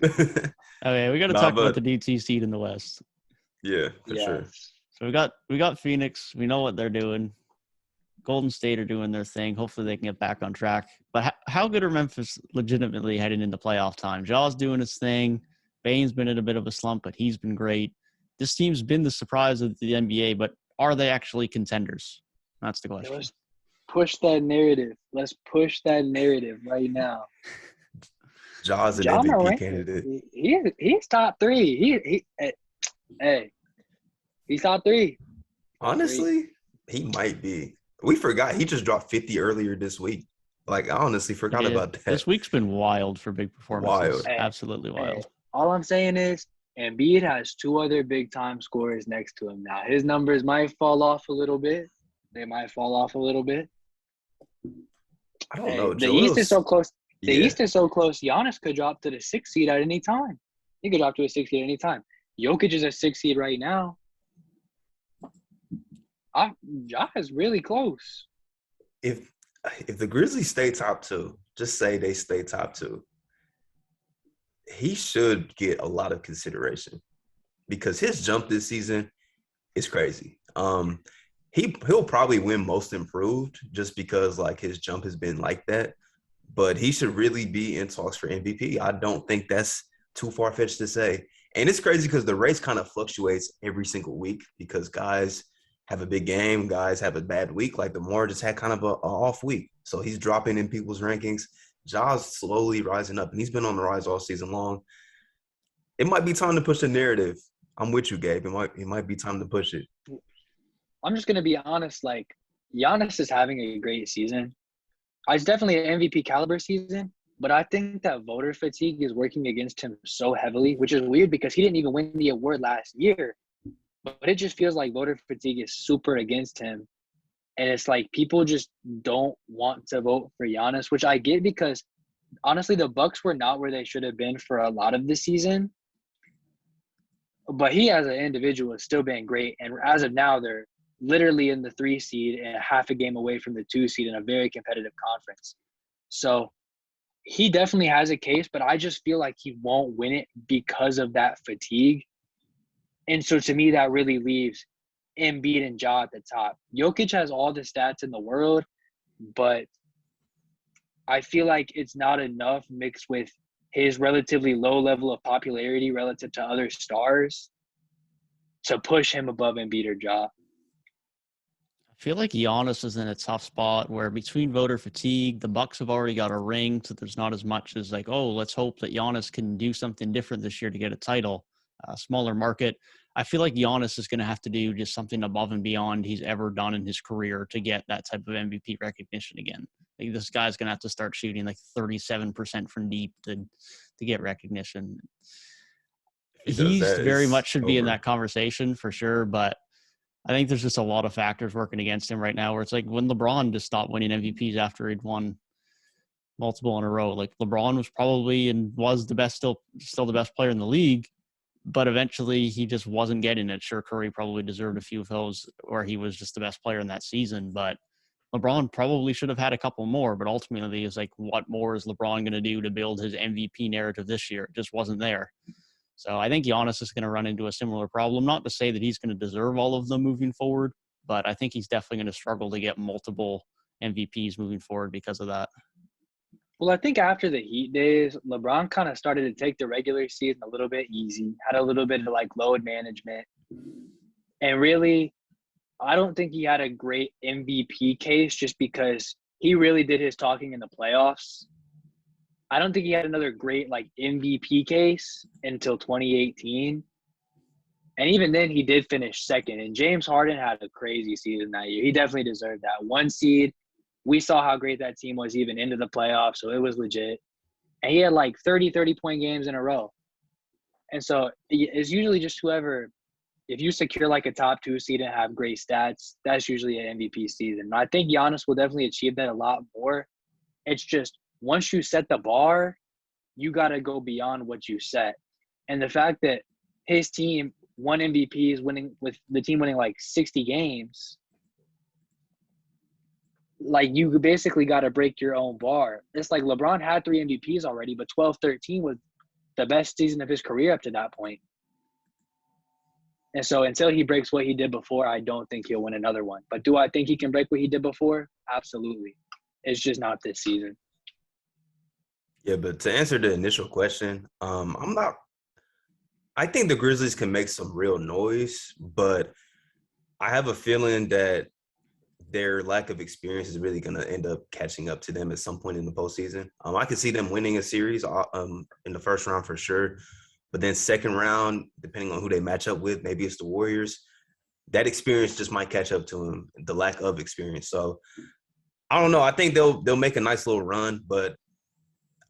Okay, we got to Nah, talk about but the DT seed in the West. yeah, for sure. Yes. So we got Phoenix. We know what they're doing. Golden State are doing their thing. Hopefully they can get back on track. But how good are Memphis legitimately heading into playoff time? Ja's doing his thing. Bane's been in a bit of a slump, but he's been great. This team's been the surprise of the NBA, but are they actually contenders? That's the question. Let's push that narrative. Let's push that narrative right now. Ja's an Ja MVP Morant, candidate. he's top three. Hey, he's top three. Top three. Honestly, he might be. We forgot he just dropped 50 earlier this week. Like, I honestly forgot about that. This week's been wild for big performances. Wild. Absolutely wild. All I'm saying is Embiid has two other big-time scorers next to him now. His numbers might fall off a little bit. They might fall off a little bit. I don't know. The East is so close. The Yeah. East is so close. Giannis could drop to the 6th seed at any time. He could drop to a 6th seed at any time. Jokic is a 6th seed right now. Ja is really close. If the Grizzlies stay top two, just say they stay top two, he should get a lot of consideration because his jump this season is crazy. He'll probably win most improved just because like his jump has been like that, but he should really be in talks for MVP. I don't think that's too far-fetched to say. And it's crazy because the race kind of fluctuates every single week because guys have a big game, guys have a bad week. Like DeMar just had kind of a off week. So he's dropping in people's rankings. Ja's slowly rising up, and he's been on the rise all season long. It might be time to push the narrative. I'm with you, Gabe. It might be time to push it. I'm just going to be honest. Like, Giannis is having a great season. It's definitely an MVP caliber season, but I think that voter fatigue is working against him so heavily, which is weird because he didn't even win the award last year. But it just feels like voter fatigue is super against him. And it's like people just don't want to vote for Giannis, which I get because honestly, the Bucks were not where they should have been for a lot of the season. But he as an individual has still been great. And as of now, they're literally in the 3 seed and half a game away from the 2 seed in a very competitive conference. So he definitely has a case, but I just feel like he won't win it because of that fatigue. And so to me, that really leaves Embiid and Ja at the top. Jokic has all the stats in the world, but I feel like it's not enough mixed with his relatively low level of popularity relative to other stars to push him above Embiid or Ja. I feel like Giannis is in a tough spot where between voter fatigue, the Bucks have already got a ring, so there's not as much as like, oh, let's hope that Giannis can do something different this year to get a title. Smaller market. I feel like Giannis is going to have to do just something above and beyond he's ever done in his career to get that type of MVP recognition again. Like this guy's going to have to start shooting like 37% from deep to get recognition. He's very much should be in that conversation for sure, but I think there's just a lot of factors working against him right now where it's like when LeBron just stopped winning MVPs after he'd won multiple in a row. Like LeBron was probably and was the best, still the best player in the league, but eventually he just wasn't getting it. Sure, Curry probably deserved a few of those where he was just the best player in that season, but LeBron probably should have had a couple more, but ultimately it's like, what more is LeBron going to do to build his MVP narrative this year? It just wasn't there. So I think Giannis is going to run into a similar problem. Not to say that he's going to deserve all of them moving forward, but I think he's definitely going to struggle to get multiple MVPs moving forward because of that. Well, I think after the Heat days, LeBron kind of started to take the regular season a little bit easy, had a little bit of like load management. And really, I don't think he had a great MVP case just because he really did his talking in the playoffs. I don't think he had another great like MVP case until 2018. And even then he did finish second. And James Harden had a crazy season that year. He definitely deserved that 1 seed. We saw how great that team was even into the playoffs, so it was legit. And he had like 30-point games in a row. And so it's usually just whoever, if you secure like a top 2 seed and have great stats, that's usually an MVP season. And I think Giannis will definitely achieve that a lot more. It's just once you set the bar, you got to go beyond what you set. And the fact that his team won MVPs, winning with the team winning like 60 games, like you basically got to break your own bar. It's like LeBron had 3 MVPs already, but 12-13 was the best season of his career up to that point. And so until he breaks what he did before, I don't think he'll win another one. But do I think he can break what he did before? Absolutely. It's just not this season. Yeah, but to answer the initial question, I think the Grizzlies can make some real noise, but I have a feeling that their lack of experience is really going to end up catching up to them at some point in the postseason. I can see them winning a series in the first round for sure. But then second round, depending on who they match up with, maybe it's the Warriors, that experience just might catch up to them, the lack of experience. So I don't know. I think they'll make a nice little run, but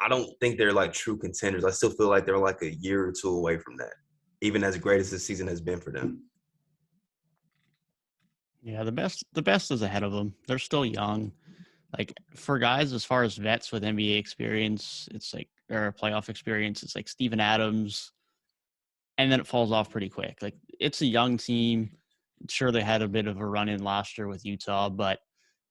I don't think they're like true contenders. I still feel like they're like a year or two away from that, even as great as this season has been for them. Yeah, the best is ahead of them. They're still young. Like for guys as far as vets with NBA experience, it's like or playoff experience, it's like Steven Adams, and then it falls off pretty quick. Like it's a young team. Sure, they had a bit of a run in last year with Utah, but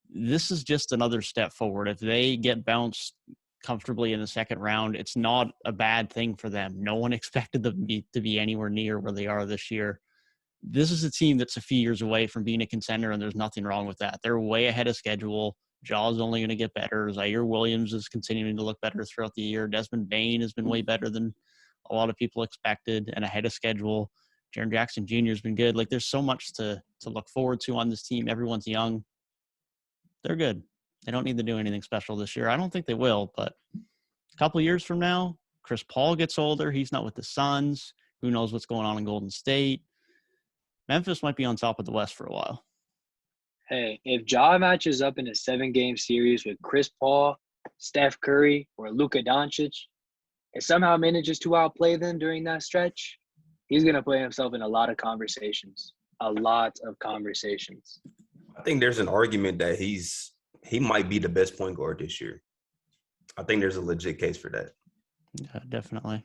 this is just another step forward. If they get bounced comfortably in the second round, it's not a bad thing for them. No one expected them to be anywhere near where they are this year. This is a team that's a few years away from being a contender, and there's nothing wrong with that. They're way ahead of schedule. Ja's only going to get better. Zaire Williams is continuing to look better throughout the year. Desmond Bane has been way better than a lot of people expected and ahead of schedule. Jaren Jackson Jr. has been good. Like, there's so much to look forward to on this team. Everyone's young. They're good. They don't need to do anything special this year. I don't think they will, but a couple years from now, Chris Paul gets older. He's not with the Suns. Who knows what's going on in Golden State? Memphis might be on top of the West for a while. Hey, if Ja matches up in a 7-game series with Chris Paul, Steph Curry, or Luka Doncic, and somehow manages to outplay them during that stretch, he's going to put himself in a lot of conversations. A lot of conversations. I think there's an argument that he might be the best point guard this year. I think there's a legit case for that. Yeah, definitely.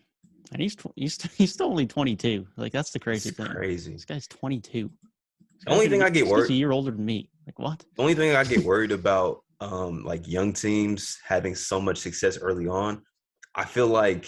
And he's still only 22. Like, that's the crazy thing. Crazy. This guy's 22. The only thing I get worried. He's a year older than me. Like, what? The only thing I get worried about, like young teams having so much success early on, I feel like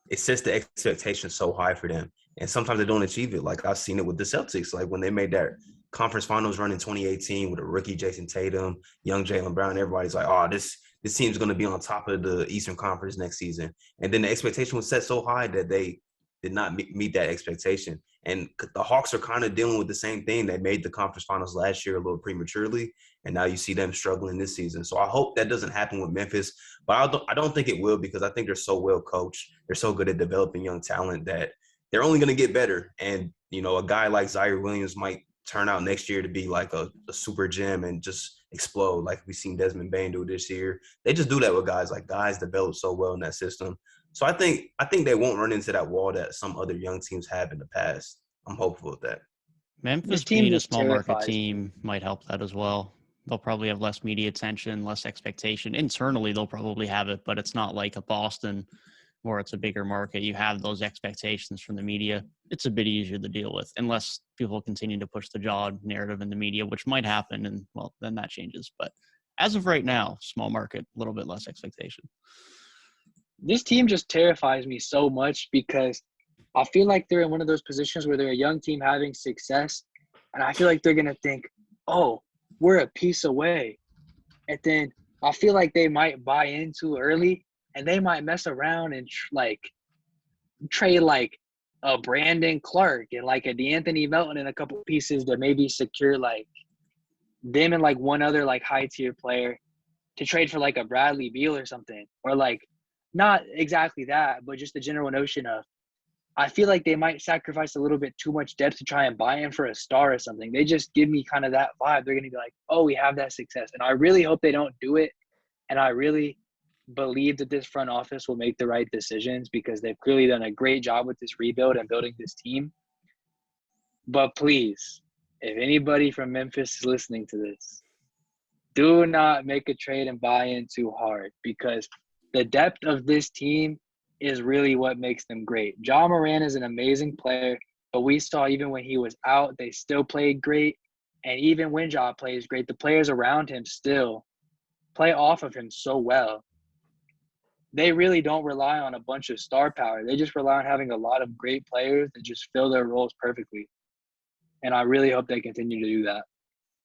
it sets the expectation so high for them, and sometimes they don't achieve it. Like I've seen it with the Celtics, like when they made that conference finals run in 2018 with a rookie Jason Tatum, young Jaylen Brown. Everybody's like, "Oh, this team's going to be on top of the Eastern Conference next season," and then the expectation was set so high that they did not meet that expectation. And the Hawks are kind of dealing with the same thing. They made the conference finals last year a little prematurely, and now you see them struggling this season. So I hope that doesn't happen with Memphis, but I don't think it will, because I think they're so well coached. They're so good at developing young talent that they're only going to get better. And, you know, a guy like Zaire Williams might turn out next year to be like a super gem and just explode like we've seen Desmond Bane do this year. They just do that with guys. Like, guys develop so well in that system. So I think they won't run into that wall that some other young teams have in the past. I'm hopeful of that. Memphis being a small market team might help that as well. They'll probably have less media attention, less expectation. Internally, they'll probably have it, but it's not like a Boston where it's a bigger market. You have those expectations from the media. It's a bit easier to deal with, unless people continue to push the Ja narrative in the media, which might happen, and, well, then that changes. But as of right now, small market, a little bit less expectation. This team just terrifies me so much because I feel like they're in one of those positions where they're a young team having success, and I feel like they're going to think, oh, we're a piece away. And then I feel like they might buy in too early, and they might mess around and trade like a Brandon Clark and like a DeAnthony Melton and a couple pieces to maybe secure like them and like one other like high tier player to trade for like a Bradley Beal or something, or like not exactly that, but just the general notion of, I feel like they might sacrifice a little bit too much depth to try and buy in for a star or something. They just give me kind of that vibe. They're going to be like, oh, we have that success. And I really hope they don't do it. And I really believe that this front office will make the right decisions, because they've clearly done a great job with this rebuild and building this team. But please, if anybody from Memphis is listening to this, do not make a trade and buy in too hard, because the depth of this team is really what makes them great. Ja Morant is an amazing player, but we saw even when he was out, they still played great. And even when Ja plays great, the players around him still play off of him so well. they really don't rely on a bunch of star power. They just rely on having a lot of great players that just fill their roles perfectly. And I really hope they continue to do that.